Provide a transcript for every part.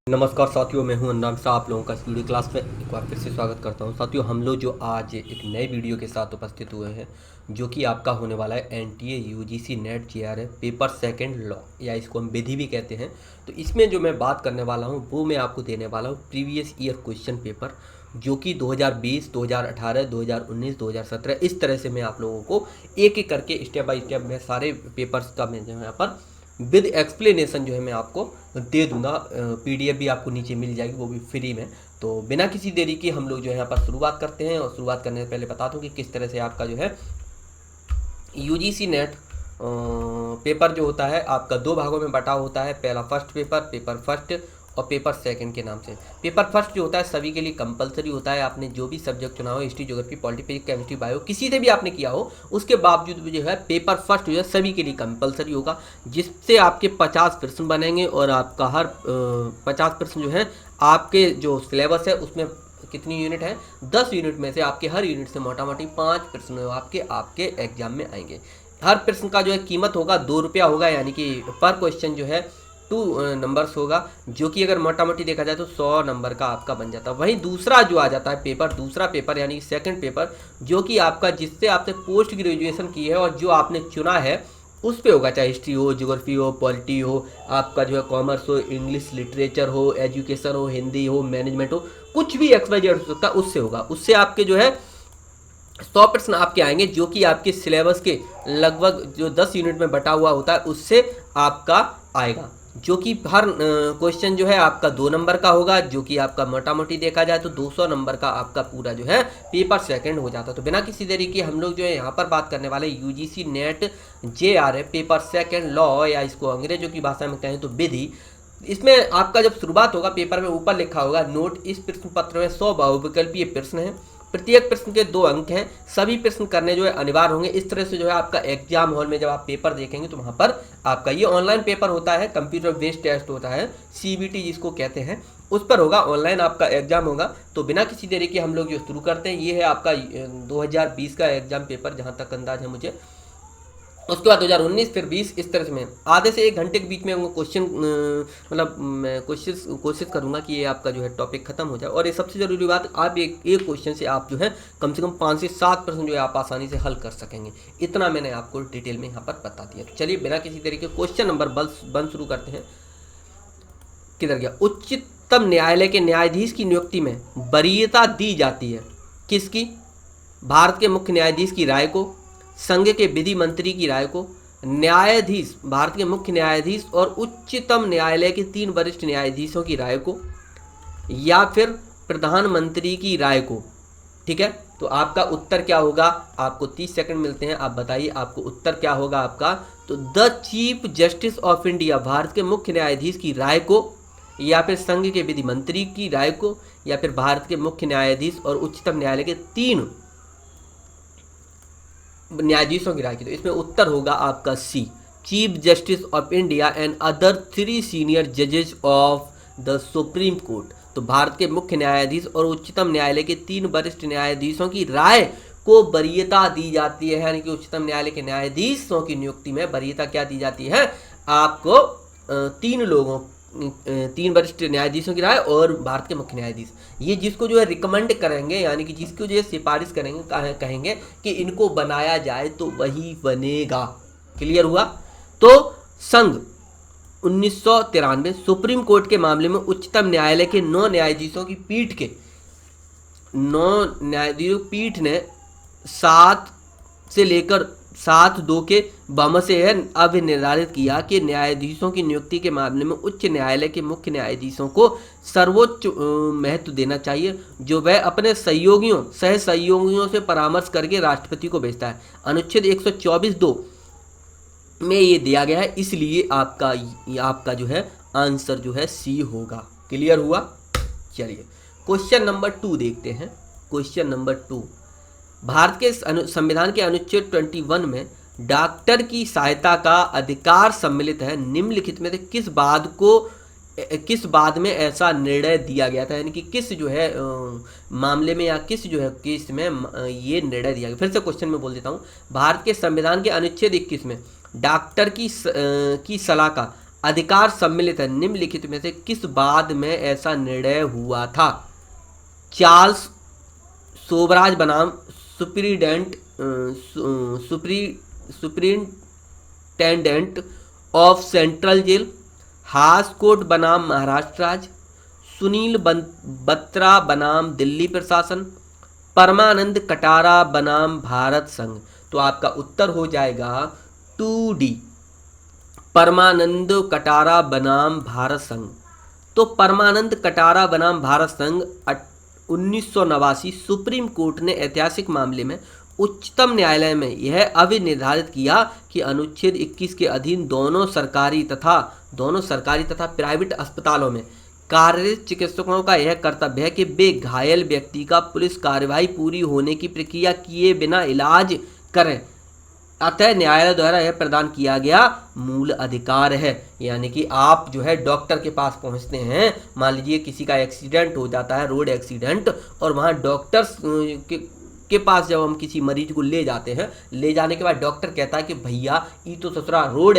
नमस्कार साथियों, मैं हूं अन्नाम शाह। आप लोगों का इस वीडियो क्लास में एक बार फिर से स्वागत करता हूं। साथियों, हम लोग जो आज एक नए वीडियो के साथ उपस्थित हुए हैं, जो कि आपका होने वाला है NTA UGC net JRF paper second law, या इसको हम विधि भी कहते हैं। तो इसमें जो मैं बात करने वाला हूं वो मैं आपको देने वाला हूं प्रीवियस ईयर क्वेश्चन पेपर, जो कि 2020, 2018, 2019, 2017 इस तरह से मैं आप लोगों को एक एक करके स्टेप बाय स्टेप मैं सारे पेपर्स का मैं जो है यहाँ पर विद एक्सप्लेनेशन जो है मैं आपको दे दूंगा। पीडीएफ भी आपको नीचे मिल जाएगी, वो भी फ्री में। तो बिना किसी देरी के हम लोग जो है यहाँ पर शुरुआत करते हैं। और शुरुआत करने से पहले बता दूं कि किस तरह से आपका जो है यूजीसी नेट पेपर जो होता है आपका दो भागों में बटा होता है। पहला फर्स्ट पेपर, पेपर फर्स्ट, और पेपर सेकंड के नाम से। पेपर फर्स्ट जो होता है सभी के लिए कंपलसरी होता है। आपने जो भी सब्जेक्ट चुना हो, history, geography, polity, physics, chemistry, bio, किसी से भी आपने किया हो, उसके बावजूद भी जो है पेपर फर्स्ट जो है सभी के लिए कंपलसरी होगा, जिससे आपके 50 प्रश्न बनेंगे। और आपका हर 50 प्रश्न जो है आपके जो सिलेबस है उसमें कितनी यूनिट है, 10 यूनिट में से आपके हर यूनिट से मोटा मोटी 5 प्रश्न आपके एग्जाम में आएंगे। हर प्रश्न का जो है कीमत होगा 2 रुपया होगा, यानी कि पर क्वेश्चन जो है 2 नंबर्स होगा, जो कि अगर मोटा मोटी देखा जाए तो 100 नंबर का आपका बन जाता है। वहीं दूसरा जो आ जाता है पेपर, दूसरा पेपर यानी सेकंड पेपर, जो कि आपका जिससे आपने पोस्ट ग्रेजुएशन की है और जो आपने चुना है उस पे होगा, चाहे हिस्ट्री हो, ज्योग्राफी हो, पॉलिटी हो, आपका जो है कॉमर्स हो, इंग्लिश लिटरेचर हो, एजुकेशन हो, हिंदी हो, मैनेजमेंट हो, कुछ भी XYZ हो सकता है, उससे होगा। उससे आपके जो है 100 प्रश्न आपके आएंगे, जो कि आपके सिलेबस के लगभग जो 10 यूनिट में बटा हुआ होता है उससे आपका आएगा, जो कि हर क्वेश्चन जो है आपका 2 नंबर का होगा, जो कि आपका मोटा मोटी देखा जाए तो 200 नंबर का आपका पूरा जो है पेपर सेकंड हो जाता है। तो बिना किसी देरी के हम लोग जो है यहाँ पर बात करने वाले UGC net JRF paper second law, या इसको अंग्रेजों की भाषा में कहें तो विधि। इसमें आपका जब शुरुआत होगा, पेपर में ऊपर लिखा होगा नोट, इस प्रश्न पत्र में 100 बहुविकल्पीय प्रश्न हैं, प्रत्येक प्रश्न के 2 अंक हैं, सभी प्रश्न करने जो है अनिवार्य होंगे। इस तरह से जो है आपका एग्जाम हॉल में जब आप पेपर देखेंगे तो वहाँ पर आपका ये ऑनलाइन पेपर होता है, कंप्यूटर बेस्ड टेस्ट होता है, सीबीटी जिसको कहते हैं, उस पर होगा, ऑनलाइन आपका एग्जाम होगा। तो बिना किसी देरी के हम लोग जो शुरू करते हैं, ये है आपका 2020 का एग्जाम पेपर, जहाँ तक अंदाज है मुझे। उसके बाद 2019, फिर 20, इस तरह से मैं आधे से 1 घंटे के बीच में क्वेश्चन मतलब मैं कोशिश करूंगा कि ये आपका जो है टॉपिक खत्म हो जाए। और ये सबसे ज़रूरी बात, आप एक क्वेश्चन से आप जो है कम से कम 5 से 7 प्रश्न जो है आप आसानी से हल कर सकेंगे। इतना मैंने आपको डिटेल में यहाँ पर बता दिया। तो चलिए बिना किसी तरीके क्वेश्चन नंबर 1 शुरू करते हैं। किधर गया? उच्चतम न्यायालय के न्यायाधीश की नियुक्ति में वरीयता दी जाती है किसकी? भारत के मुख्य न्यायाधीश की राय को, संघ के विधि मंत्री की राय को, न्यायाधीश, भारत के मुख्य न्यायाधीश और उच्चतम न्यायालय के 3 वरिष्ठ न्यायाधीशों की राय को, या फिर प्रधानमंत्री की राय को। ठीक है, तो आपका उत्तर क्या होगा? आपको 30 सेकंड मिलते हैं, आप बताइए आपको उत्तर क्या होगा आपका। तो the chief justice of India, Bharat के मुख्य न्यायाधीश की राय को, या फिर संघ के विधि मंत्री की राय को, या फिर भारत के मुख्य न्यायाधीश और उच्चतम न्यायालय के 3 न्यायाधीशों की राय की। तो इसमें उत्तर होगा आपका C, chief justice of India and other 3 senior जजेस ऑफ द सुप्रीम कोर्ट। तो भारत के मुख्य न्यायाधीश और उच्चतम न्यायालय के 3 वरिष्ठ न्यायाधीशों की राय को वरीयता दी जाती है, यानी कि उच्चतम न्यायालय के न्यायाधीशों की नियुक्ति में वरीयता क्या दी जाती है आपको? 3 वरिष्ठ न्यायाधीशों की राय और भारत के मुख्य न्यायाधीश, ये जिसको जो है रिकमेंड करेंगे, यानी कि जिसको जो है सिफारिश करेंगे, कहेंगे कि इनको बनाया जाए तो वही बनेगा। क्लियर हुआ? तो संघ 1993 सुप्रीम कोर्ट के मामले में उच्चतम न्यायालय के 9 न्यायाधीशों की पीठ ने 7 से लेकर 7-2 के बहुमत से यह अब निर्धारित किया कि न्यायाधीशों की नियुक्ति के मामले में उच्च न्यायालय के मुख्य न्यायाधीशों को सर्वोच्च महत्व देना चाहिए, जो वह अपने सह सहयोगियों से परामर्श करके राष्ट्रपति को भेजता है। अनुच्छेद 124(2) में ये दिया गया है, इसलिए आपका जो है आंसर जो है सी होगा। क्लियर हुआ? चलिए क्वेश्चन नंबर 2 देखते हैं। क्वेश्चन नंबर 2, भारत के संविधान के अनुच्छेद 21 में डॉक्टर की सहायता का अधिकार सम्मिलित है। निम्नलिखित में से किस बात में ऐसा निर्णय दिया गया था, यानी कि किस जो है मामले में, या किस जो है केस में ये निर्णय दिया गया। फिर से क्वेश्चन में बोल देता हूँ। भारत के संविधान के अनुच्छेद 21 में डॉक्टर की सलाह का अधिकार सम्मिलित है निम्नलिखित में से किस बाद में ऐसा निर्णय हुआ था? चार्ल्स सोबराज बनाम superintendent superintendent of central jail, Hoskot बनाम महाराष्ट्र राज्य, सुनील बत्रा बनाम दिल्ली प्रशासन, परमानंद कटारा बनाम भारत संघ। तो आपका उत्तर हो जाएगा 2D, परमानंद कटारा बनाम भारत संघ। तो परमानंद कटारा बनाम भारत संघ 1989 सुप्रीम कोर्ट ने ऐतिहासिक मामले में उच्चतम न्यायालय में यह अभिनिर्धारित किया कि अनुच्छेद 21 के अधीन दोनों सरकारी तथा प्राइवेट अस्पतालों में कार्यरत चिकित्सकों का यह कर्तव्य है कि वे घायल व्यक्ति का पुलिस कार्यवाही पूरी होने की प्रक्रिया किए बिना इलाज करें। अतः न्यायालय द्वारा यह प्रदान किया गया मूल अधिकार है। यानी कि आप जो है डॉक्टर के पास पहुंचते हैं, मान लीजिए किसी का एक्सीडेंट हो जाता है, रोड एक्सीडेंट, और वहां डॉक्टर्स के पास जब हम किसी मरीज को ले जाते हैं, ले जाने के बाद डॉक्टर कहता है कि भैया ये तो ससुरा रोड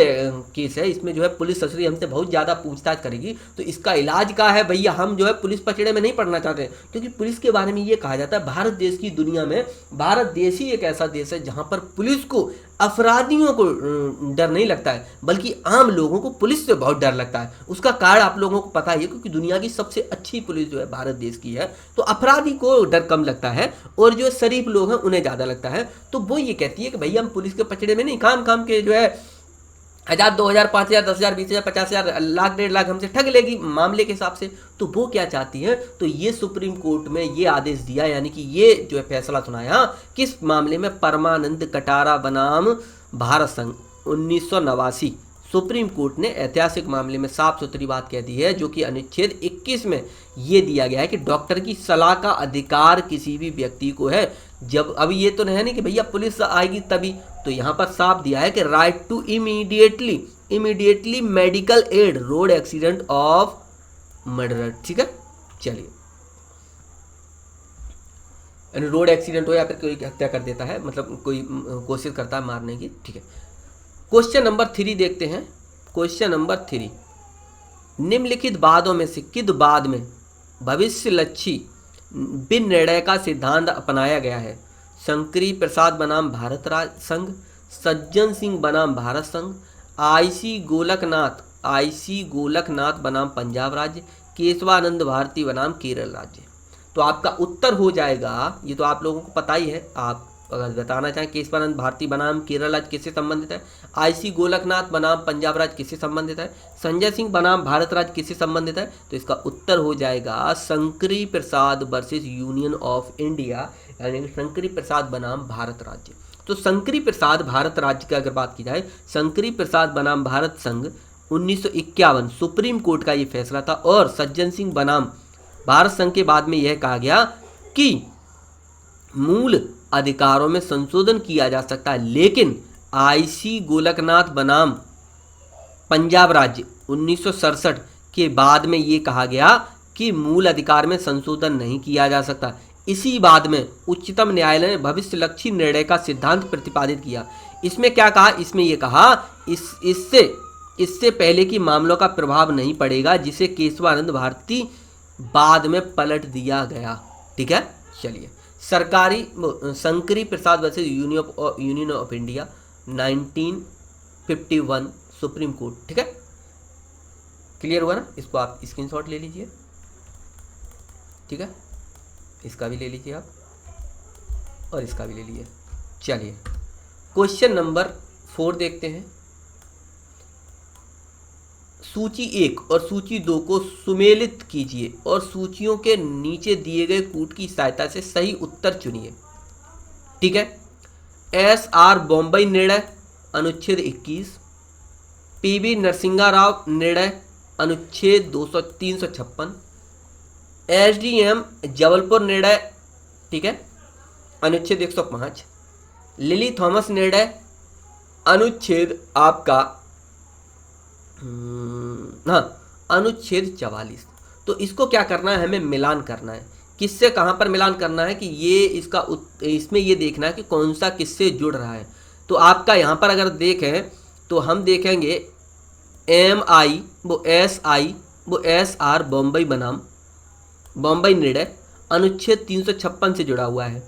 केस है, इसमें जो है पुलिस ससुरी हमसे बहुत ज़्यादा पूछताछ करेगी, तो इसका इलाज क्या है भैया, हम जो है पुलिस पचड़े में नहीं पड़ना चाहते। क्योंकि पुलिस के बारे में ये कहा जाता है भारत देश की दुनिया में, भारत देश ही एक ऐसा देश है जहाँ पर पुलिस को अपराधियों को डर नहीं लगता है, बल्कि आम लोगों को पुलिस से बहुत डर लगता है। उसका कारण आप लोगों को पता ही है, क्योंकि दुनिया की सबसे अच्छी पुलिस जो है भारत देश की है, तो अपराधी को डर कम लगता है और जो शरीफ लोग हैं उन्हें ज़्यादा लगता है। तो वो ये कहती है कि भैया हम पुलिस के पचड़े में नहीं, काम के जो है 1000, 2000, 5000, 10,000, 20,000, 50,000, लाख, 1.5 लाख हमसे ठग लेगी मामले के हिसाब से। तो वो क्या चाहती है, तो ये सुप्रीम कोर्ट में ये आदेश दिया, यानी कि ये जो है फैसला सुनाया किस मामले में, परमानंद कटारा बनाम भारत संघ 1989। सुप्रीम कोर्ट ने ऐतिहासिक मामले में साफ सुथरी बात कह दी है, जो कि अनुच्छेद 21 में ये दिया गया है कि डॉक्टर की सलाह का अधिकार किसी भी व्यक्ति को है। जब अब ये तो नहीं कि भैया पुलिस आएगी तभी, तो यहाँ पर साफ दिया है कि right to immediately medical aid road accident of murder. ठीक है, चलिए, रोड एक्सीडेंट हो या फिर कोई हत्या कर देता है, मतलब कोई कोशिश करता है मारने की। ठीक है, क्वेश्चन नंबर 3 देखते हैं। क्वेश्चन नंबर 3, निम्नलिखित बातों में से किस बाद में भविष्यलक्षी बिन निर्णय का सिद्धांत अपनाया गया है? शंकरी प्रसाद बनाम भारत राज्य संघ, सज्जन सिंह बनाम भारत संघ, आईसी गोलकनाथ बनाम पंजाब राज्य, केशवानंद भारती बनाम केरल राज्य। तो आपका उत्तर हो जाएगा, ये तो आप लोगों को पता ही है, आप अगर बताना चाहें, केशवानंद भारती बनाम केरल राज्य किससे संबंधित है, आईसी गोलकनाथ बनाम पंजाब राज्य किससे संबंधित है, संजय सिंह बनाम भारत राज्य किससे संबंधित है? तो इसका उत्तर हो जाएगा Shankari Prasad versus union of India, यानी शंकरी प्रसाद बनाम भारत राज्य। तो शंकरी प्रसाद भारत राज्य की अगर बात की जाए, शंकरी प्रसाद बनाम भारत संघ 1951 सुप्रीम कोर्ट का ये फैसला था, और सज्जन सिंह बनाम भारत संघ के बाद में यह कहा गया कि मूल अधिकारों में संशोधन किया जा सकता है, लेकिन आईसी गोलकनाथ बनाम पंजाब राज्य 1967 के बाद में ये कहा गया कि मूल अधिकार में संशोधन नहीं किया जा सकता। इसी बाद में उच्चतम न्यायालय ने भविष्यलक्षी निर्णय का सिद्धांत प्रतिपादित किया। इसमें क्या कहा, इसमें यह कहा इससे पहले की मामलों का प्रभाव नहीं पड़ेगा, जिसे केशवानंद भारती बाद में पलट दिया गया। ठीक है, चलिए, Shankari Prasad versus union of India 1951 supreme court. ठीक है, क्लियर हुआ ना? इसको आप स्क्रीनशॉट ले लीजिए। ठीक है, इसका भी ले लीजिए आप, और इसका भी ले लीजिए। चलिए, क्वेश्चन नंबर 4 देखते हैं। सूची 1 और सूची 2 को सुमेलित कीजिए और सूचियों के नीचे दिए गए कूट की सहायता से सही उत्तर चुनिए। ठीक है, SR बॉम्बई निर्णय अनुच्छेद 21, PV नरसिंहा राव निर्णय अनुच्छेद 356, SDM जबलपुर निर्णय, ठीक है, अनुच्छेद 105, लिली थॉमस निर्णय अनुच्छेद आपका अनुच्छेद 44। तो इसको क्या करना है, हमें मिलान करना है। किससे कहाँ पर मिलान करना है कि ये इसमें ये देखना है कि कौन सा किससे जुड़ रहा है। तो आपका यहाँ पर अगर देखें तो हम देखेंगे MI, वो SI, वो SR बॉम्बई बनाम बॉम्बई निर्णय अनुच्छेद 356 से जुड़ा हुआ है।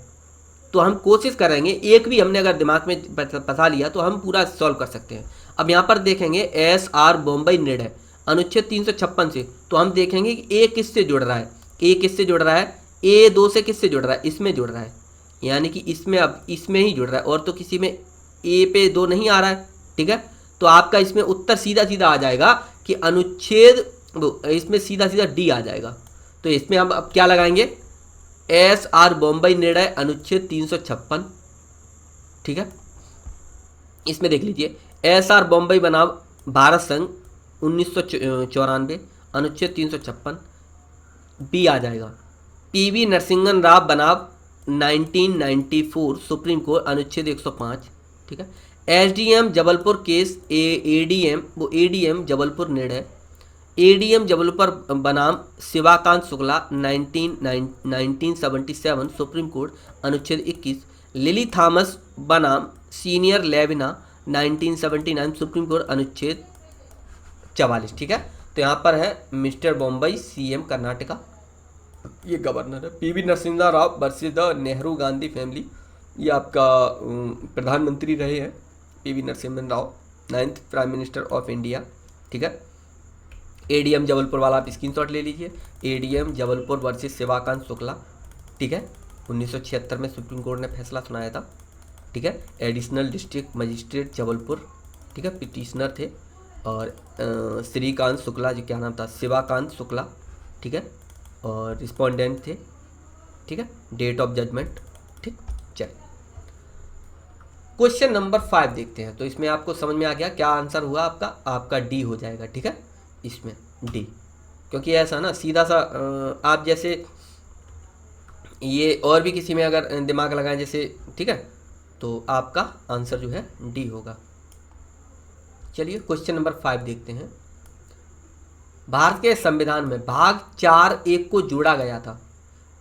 तो हम कोशिश करेंगे, एक भी हमने अगर दिमाग में फंसा लिया तो हम पूरा सॉल्व कर सकते हैं। अब यहाँ पर देखेंगे SR बॉम्बई निर्णय अनुच्छेद 356 से, तो हम देखेंगे कि ए किससे जुड़ रहा है, ए किससे जुड़ रहा है, ए 2 से किससे जुड़ रहा है, इसमें जुड़ रहा है, यानी कि इसमें, अब इसमें ही जुड़ रहा है, और तो किसी में ए पे 2 नहीं आ रहा है। ठीक है, तो आपका इसमें उत्तर सीधा सीधा आ जाएगा कि अनुच्छेद, इसमें सीधा सीधा डी आ जाएगा। तो इसमें हम अब क्या लगाएंगे, SR बॉम्बई निर्णय अनुच्छेद 356। ठीक है, इसमें देख लीजिए SR बॉम्बई बनाम भारत संघ 1994 अनुच्छेद 356, बी आ जाएगा। PV नरसिंहन राव बनाम 1994 सुप्रीम कोर्ट अनुच्छेद 105। ठीक है, SDM जबलपुर केस ADM, वो ADM जबलपुर निर्णय, ADM जबलपुर बनाम शिवाकांत शुक्ला 1977 सुप्रीम कोर्ट अनुच्छेद 21, लिली थॉमस बनाम सीनियर लेविना 1979 सुप्रीम कोर्ट अनुच्छेद 44। ठीक है, तो यहाँ पर है मिस्टर बॉम्बई CM कर्नाटका, ये गवर्नर है। PV Narasimha Rao versus the Nehru Gandhi family, ये आपका प्रधानमंत्री रहे हैं PV Narasimha Rao, 9th prime minister of India. ठीक है, ADM जबलपुर वाला आप स्क्रीनशॉट ले लीजिए, ADM जबलपुर वर्सेस शिवाकांत शुक्ला। ठीक है, 1976 में सुप्रीम कोर्ट ने फैसला सुनाया था। ठीक है, एडिशनल डिस्ट्रिक्ट मजिस्ट्रेट जबलपुर, ठीक है, पिटिशनर थे, और श्रीकांत शुक्ला जी, क्या नाम था, शिवाकांत शुक्ला। ठीक है, और रिस्पोंडेंट थे। ठीक है, डेट ऑफ जजमेंट। ठीक, चलिए क्वेश्चन नंबर 5 देखते हैं। तो इसमें आपको समझ में आ गया क्या आंसर हुआ आपका, आपका डी हो जाएगा। ठीक है, इसमें डी, क्योंकि ऐसा ना सीधा सा आप जैसे ये और भी किसी में अगर दिमाग लगाएं जैसे, ठीक है, तो आपका आंसर जो है डी होगा। चलिए क्वेश्चन नंबर 5 देखते हैं। भारत के संविधान में भाग 4(1) को जोड़ा गया था।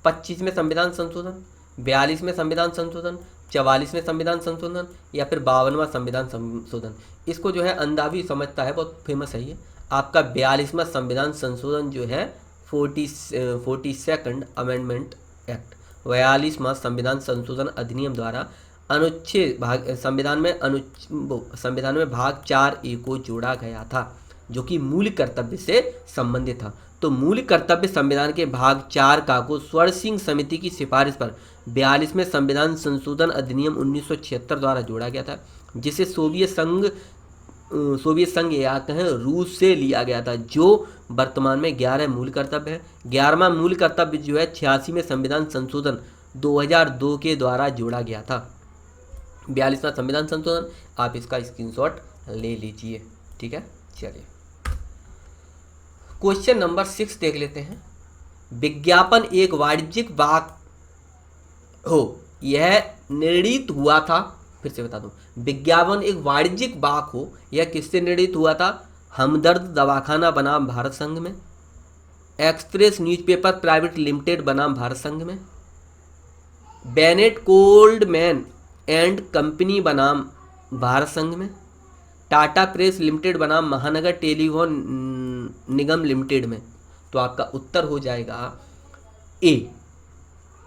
25 में संविधान संशोधन, 42 में संविधान संशोधन, 44 में संविधान संशोधन, या फिर 52वां संविधान संशोधन। इसको जो है अंदाजी समझता है, बहुत फेमस है ये। आपका 42वां संविधान संशोधन जो है 42nd अमेंडमेंट एक्ट, 42वां संविधान संशोधन अधिनियम द्वारा अनुच्छेद भाग संविधान में भाग 4(a) को जोड़ा गया था, जो कि मूल कर्तव्य से संबंधित था। तो मूल कर्तव्य संविधान के भाग 4 का को स्वर्ण सिंह समिति की सिफारिश पर 42वें संविधान संशोधन अधिनियम 1976 द्वारा जोड़ा गया था, जिसे सोवियत संघ या कहें रूस से लिया गया था, जो वर्तमान में 11 मूल कर्तव्य है। 11वां मूल कर्तव्य जो है 86वें संविधान संशोधन 2002 के द्वारा जोड़ा गया था। 42वां संविधान संशोधन, आप इसका स्क्रीनशॉट ले लीजिए। ठीक है, चलिए क्वेश्चन नंबर 6 देख लेते हैं। विज्ञापन एक वाणिज्यिक वाक हो, यह निर्णीत हुआ था, फिर से बता दूं, विज्ञापन एक वाणिज्यिक वाक हो, यह किससे निर्णीत हुआ था, हमदर्द दवाखाना बनाम भारत संघ में, एक्सप्रेस न्यूज़पेपर प्राइवेट लिमिटेड बनाम भारत संघ में, बेनेट कोल्डमैन एंड कंपनी बनाम भारत संघ में, टाटा प्रेस लिमिटेड बनाम महानगर टेलीफोन निगम लिमिटेड में। तो आपका उत्तर हो जाएगा ए,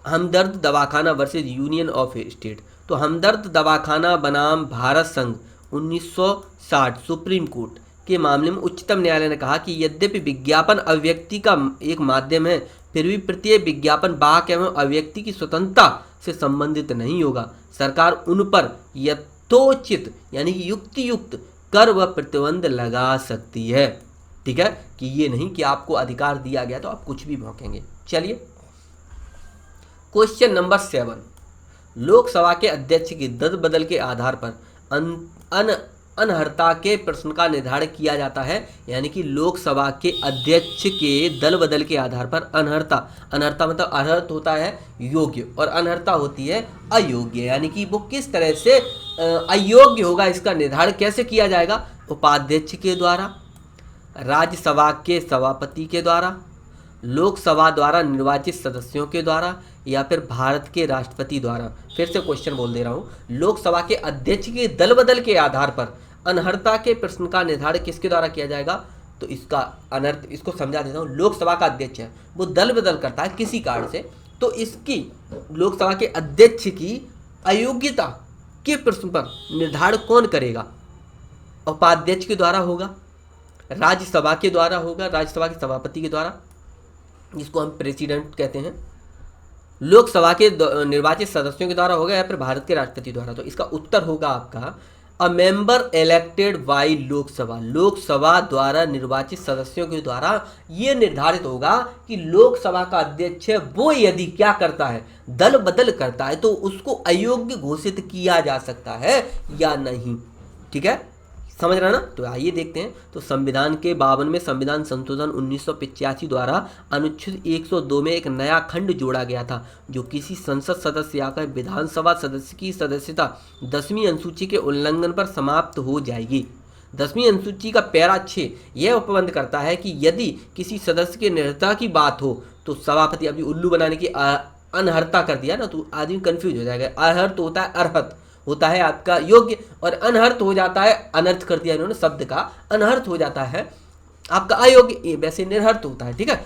हमदर्द दवाखाना वर्सेस यूनियन ऑफ स्टेट। तो हमदर्द दवाखाना बनाम भारत संघ 1960 सुप्रीम कोर्ट के मामले में उच्चतम न्यायालय ने कहा कि यद्यपि विज्ञापन अभिव्यक्ति का एक माध्यम है, फिर भी प्रत्येक विज्ञापन वाक एवं अभिव्यक्ति की स्वतंत्रता से संबंधित नहीं होगा। सरकार उन पर यथोचित यानी कि युक्तियुक्त कर व प्रतिबंध लगा सकती है। ठीक है, कि ये नहीं कि आपको अधिकार दिया गया तो आप कुछ भी भौंकेंगे। चलिए क्वेश्चन नंबर 7, लोकसभा के अध्यक्ष की दल बदल के आधार पर अनर्हता के प्रश्न का निर्धारण किया जाता है, यानी कि लोकसभा के अध्यक्ष के दल बदल के आधार पर अनर्हता मतलब अर्हत होता है योग्य और अनर्हता होती है अयोग्य, यानी कि वो किस तरह से अयोग्य होगा, इसका निर्धारण कैसे किया जाएगा, उपाध्यक्ष के द्वारा, राज्यसभा के सभापति के द्वारा, लोकसभा द्वारा निर्वाचित सदस्यों के द्वारा, या फिर भारत के राष्ट्रपति द्वारा। फिर से क्वेश्चन बोल दे रहा हूँ, लोकसभा के अध्यक्ष के दल बदल के आधार पर अनर्हता के प्रश्न का निर्धारण किसके द्वारा किया जाएगा? तो इसका अनर्थ, इसको समझा देता हूँ। लोकसभा का अध्यक्ष है, वो दल बदल करता है किसी कारण से, तो इसकी लोकसभा के अध्यक्ष की अयोग्यता के प्रश्न पर निर्धारण कौन करेगा? उपाध्यक्ष के द्वारा होगा, राज्यसभा के द्वारा होगा, राज्यसभा के सभापति के द्वारा, जिसको हम प्रेसिडेंट कहते हैं, लोकसभा के निर्वाचित सदस्यों के द्वारा होगा, या फिर भारत के राष्ट्रपति द्वारा। तो इसका उत्तर होगा आपका a member elected by Lok Sabha, Lok Sabha द्वारा निर्वाचित सदस्यों के द्वारा ये निर्धारित होगा कि लोकसभा का अध्यक्ष है वो यदि क्या करता है, दल बदल करता है, तो उसको अयोग्य घोषित किया जा सकता है या नहीं। ठीक है, समझ रहा ना? तो आइए देखते हैं। तो संविधान के 52 में संविधान संशोधन 1985 द्वारा अनुच्छेद 102 में एक नया खंड जोड़ा गया था, जो किसी संसद सदस्य या फिर विधानसभा सदस्य की सदस्यता 10वीं अनुसूची के उल्लंघन पर समाप्त हो जाएगी। 10वीं अनुसूची का पैरा 6 यह उपबंध करता है कि यदि किसी सदस्य के निरर्हता की बात हो तो सभापति, अभी उल्लू बनाने की अनर्हता कर दिया ना, तो आदमी कंफ्यूज हो जाएगा। अनर्हत होता है, अर्हत होता है आपका योग्य, और अनर्हत हो जाता है, अनर्थ कर दिया इन्होंने शब्द का, अनर्हत हो जाता है आपका अयोग्य, ये वैसे निर्हर्त होता है। ठीक है,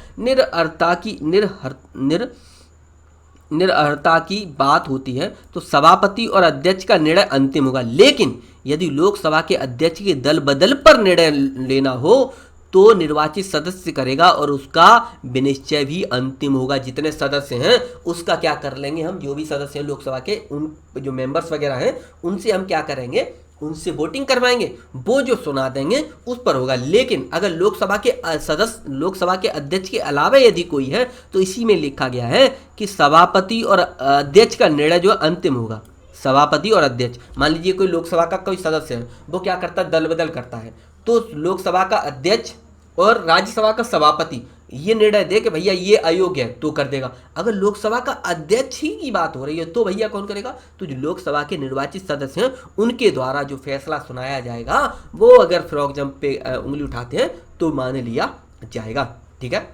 निर्अर्हता की बात होती है तो सभापति और अध्यक्ष का निर्णय अंतिम होगा, लेकिन यदि लोकसभा के अध्यक्ष के दल बदल पर निर्णय लेना हो तो निर्वाचित सदस्य करेगा और उसका विनिश्चय भी अंतिम होगा। जितने सदस्य हैं उसका क्या कर लेंगे हम, जो भी सदस्य हैं लोकसभा के, उन जो मेंबर्स वगैरह हैं उनसे हम क्या करेंगे, उनसे वोटिंग करवाएंगे, वो जो सुना देंगे उस पर होगा। लेकिन अगर लोकसभा के सदस्य, लोकसभा के अध्यक्ष के अलावा यदि कोई है तो इसी में लिखा गया है कि सभापति और अध्यक्ष का निर्णय जो अंतिम होगा। सभापति और अध्यक्ष, मान लीजिए कोई लोकसभा का कोई सदस्य है, वो क्या करता है, दल बदल करता है, तो लोकसभा का अध्यक्ष और राज्यसभा का सभापति ये निर्णय दे कि भैया ये अयोग्य है तो कर देगा। अगर लोकसभा का अध्यक्ष ही की बात हो रही है तो भैया कौन करेगा, तो जो लोकसभा के निर्वाचित सदस्य हैं उनके द्वारा जो फैसला सुनाया जाएगा वो अगर फ्रॉग जंप पे उंगली उठाते हैं तो मान लिया जाएगा। ठीक है,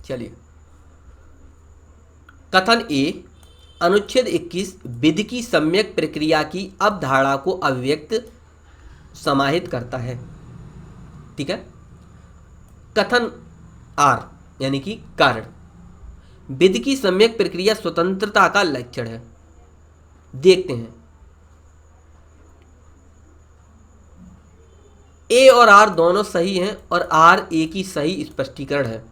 चलिए कथन ए, अनुच्छेद 21 विधि की सम्यक प्रक्रिया की अवधारणा को अभिव्यक्त समाहित करता है। ठीक है, कथन आर यानी कि कारण, विधि की सम्यक प्रक्रिया स्वतंत्रता का लक्षण है। देखते हैं, ए और आर दोनों सही हैं और आर ए की सही स्पष्टीकरण है।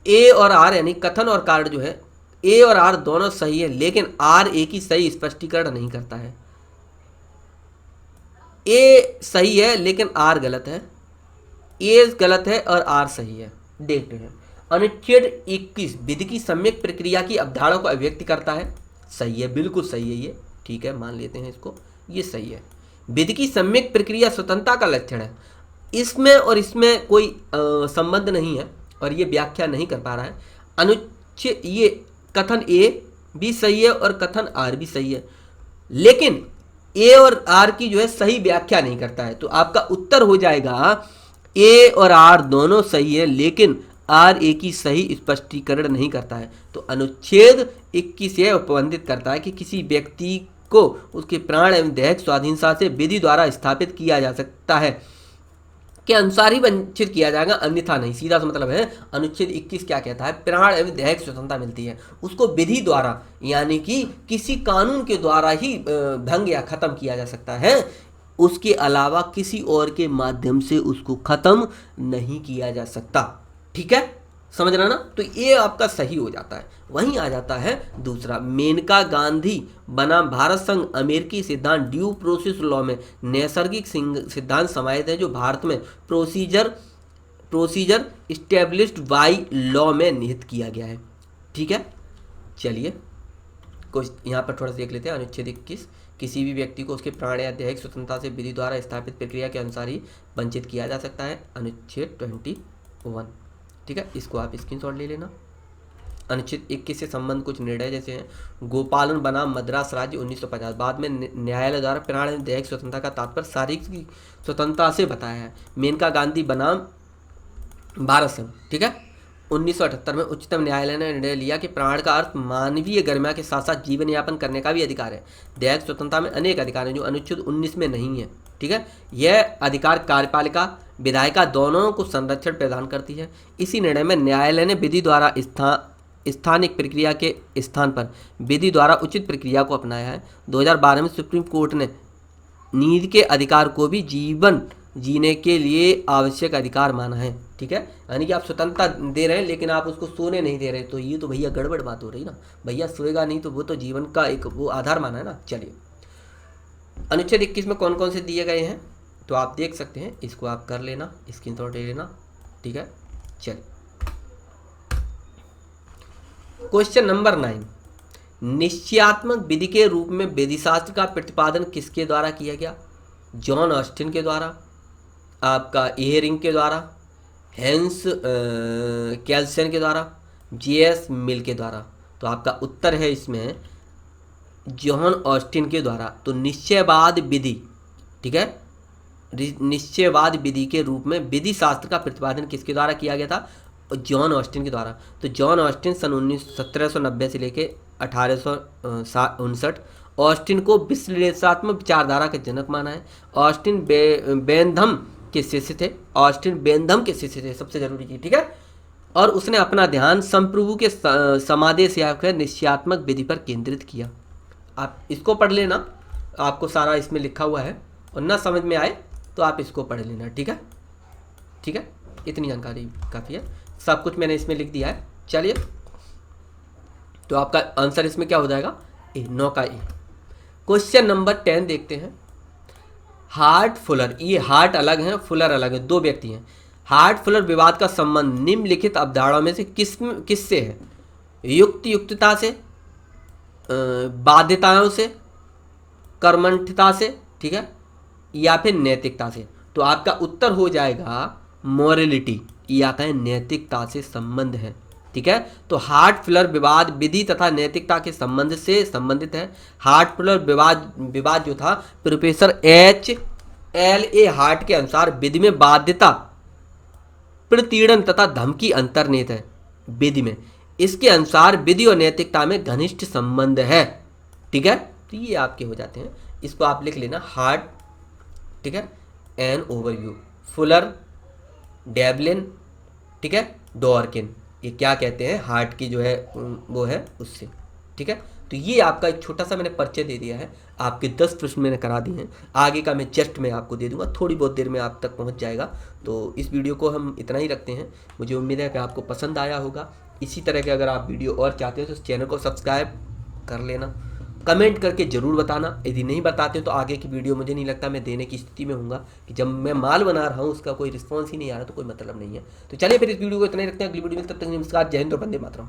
ए और आर यानी कथन और कारण जो है, ए और आर दोनों सही है लेकिन आर ए की सही स्पष्टीकरण नहीं करता है। ए सही है लेकिन आर गलत है, ए गलत है और आर सही है। देखते हैं, अनुच्छेद 21 विधि की सम्यक प्रक्रिया की अवधारणा को अभिव्यक्त करता है। सही है, बिल्कुल सही है ये। ठीक है, मान लेते हैं इसको, ये सही है। विधि की सम्यक प्रक्रिया स्वतंत्रता का लक्षण है। इसमें और इसमें कोई संबंध नहीं है और ये व्याख्या नहीं कर पा रहा है। अनुच्छेद, ये कथन ए भी सही है और कथन आर भी सही है, लेकिन ए और आर की जो है सही व्याख्या नहीं करता है। तो आपका उत्तर हो जाएगा ए और आर दोनों सही है लेकिन आर ए की सही स्पष्टीकरण नहीं करता है। तो अनुच्छेद 21 यह उपबंधित करता है कि किसी व्यक्ति को उसके प्राण एवं दैहिक स्वाधीनता से विधि द्वारा स्थापित किया जा सकता है के अनुसार ही वंचित किया जाएगा, अन्यथा नहीं। सीधा सा मतलब है, अनुच्छेद 21 क्या कहता है, प्राण एवं दैहिक स्वतंत्रता मिलती है, उसको विधि द्वारा यानी कि किसी कानून के द्वारा ही भंग या खत्म किया जा सकता है, उसके अलावा किसी और के माध्यम से उसको खत्म नहीं किया जा सकता। ठीक है, समझ रहा ना? तो ये आपका सही हो जाता है। वहीं आ जाता है दूसरा, मेनका गांधी बनाम भारत संघ अमेरिकी सिद्धांत ड्यू प्रोसेस लॉ में नैसर्गिक सिद्धांत समाहित है, जो भारत में प्रोसीजर इस्टेब्लिश्ड बाय लॉ में निहित किया गया है। ठीक है, चलिए कुछ यहाँ पर थोड़ा सा देख लेते हैं। अनुच्छेद 21 किसी भी व्यक्ति को उसके प्राण या दैहिक स्वतंत्रता से विधि द्वारा स्थापित प्रक्रिया के अनुसार ही वंचित किया जा सकता है। अनुच्छेद 21, ठीक है, इसको आप स्क्रीनशॉट ले लेना। अनुच्छेद 21 से संबंध कुछ निर्णय जैसे हैं, गोपालन बनाम मद्रास राज्य 1950, बाद में न्यायालय द्वारा प्राण एवं दैहिक स्वतंत्रता का तात्पर्य शारीरिक स्वतंत्रता से बताया है। मेनका गांधी बनाम भारत संघ, ठीक है, 1978 में उच्चतम न्यायालय ने निर्णय लिया कि प्राण का अर्थ मानवीय गरिमा के साथ साथ जीवन यापन करने का भी अधिकार है। दैहिक स्वतंत्रता में अनेक अधिकार हैं जो अनुच्छेद 19 में नहीं है। ठीक है, यह अधिकार कार्यपालिका विधायिका दोनों को संरक्षण प्रदान करती है। इसी निर्णय में न्यायालय ने विधि द्वारा स्थानिक प्रक्रिया के स्थान पर विधि द्वारा उचित प्रक्रिया को अपनाया है। 2012 में सुप्रीम कोर्ट ने नींद के अधिकार को भी जीवन जीने के लिए आवश्यक अधिकार माना है। ठीक है, यानी कि आप स्वतंत्रता दे रहे हैं लेकिन आप उसको सोने नहीं दे रहे, तो ये तो भैया गड़बड़ बात हो रही ना। भैया सोएगा नहीं तो वो तो जीवन का एक वो आधार माना है ना। चलिए, अनुच्छेद 21 में कौन कौन से दिए गए हैं तो आप देख सकते हैं, इसको आप कर लेना, स्क्रीनशॉट ले लेना। ठीक है, चलिए क्वेश्चन नंबर 9, निश्चयात्मक विधि के रूप में विधिशास्त्र का प्रतिपादन किसके द्वारा किया गया? जॉन ऑस्टिन के द्वारा, आपका एहरिंग के द्वारा, हेंस कैल्सन के द्वारा, जेएस मिल के द्वारा। तो आपका उत्तर है इसमें जॉन ऑस्टिन के द्वारा। तो निश्चयवाद विधि, ठीक है, निश्चयवाद विधि के रूप में विधि शास्त्र का प्रतिपादन किसके द्वारा किया गया था? जॉन ऑस्टिन के द्वारा। तो जॉन ऑस्टिन सन 1790 से लेके 1859, ऑस्टिन को विश्लेषणात्मक विचारधारा के जनक माना है। ऑस्टिन बेंथम के शिष्य थे, ऑस्टिन बेंथम के शिष्य थे, सबसे जरूरी चीज। ठीक है, और उसने अपना ध्यान संप्रभु के समादेश या निश्चयात्मक विधि पर केंद्रित किया। आप इसको पढ़ लेना, आपको सारा इसमें लिखा हुआ है, और ना समझ में आए तो आप इसको पढ़ लेना। ठीक है, ठीक है, इतनी जानकारी काफ़ी है, सब कुछ मैंने इसमें लिख दिया है। चलिए, तो आपका आंसर इसमें क्या हो जाएगा? ए, 9 का ए। क्वेश्चन नंबर 10 देखते हैं। हार्ट फुलर, ये हार्ट अलग है, फुलर अलग है, दो व्यक्ति हैं। हार्ट फुलर विवाद का संबंध निम्नलिखित अवधारणाओं में से किससे है? युक्तियुक्तता से, बाध्यताओं से, कर्मठता से, ठीक है, या फिर नैतिकता से। तो आपका उत्तर हो जाएगा मॉरलिटी, ये आता है नैतिकता से संबंध है। ठीक है, तो हार्ट फुलर विवाद विधि तथा नैतिकता के संबंध से संबंधित है। हार्ट फुलर विवाद जो था प्रोफेसर HLA हार्ट के अनुसार विधि में बाध्यता, प्रतिपीड़न तथा धमकी अंतर्निहित है। विधि में, इसके अनुसार विधि और नैतिकता में घनिष्ठ संबंध है। ठीक है, तो ये आपके हो जाते हैं, इसको आप लिख लेना हार्ट। ठीक है, एन ओवरव्यू, फुलर, डेवलिन, ठीक है, डॉर्किन, ये क्या कहते हैं? हार्ट की जो है वो है उससे। ठीक है, तो ये आपका एक छोटा सा मैंने परिचय दे दिया है। आपके 10 प्रश्न मैंने करा दिए हैं, आगे का मैं जस्ट मैं आपको दे दूंगा, थोड़ी बहुत देर में आप तक पहुंच जाएगा। तो इस वीडियो को हम इतना ही रखते हैं। मुझे उम्मीद है कि आपको पसंद आया होगा। इसी तरह के अगर आप वीडियो और चाहते हो तो इस चैनल को सब्सक्राइब कर लेना, कमेंट करके ज़रूर बताना। यदि नहीं बताते तो आगे की वीडियो मुझे नहीं लगता मैं देने की स्थिति में हूँगा, कि जब मैं माल बना रहा हूँ उसका कोई रिस्पॉन्स ही नहीं आ रहा तो कोई मतलब नहीं है। तो चलिए फिर इस वीडियो को इतना ही रखते हैं, अगली वीडियो में, तब तक नमस्कार, जय हिंद और वंदे मातरम।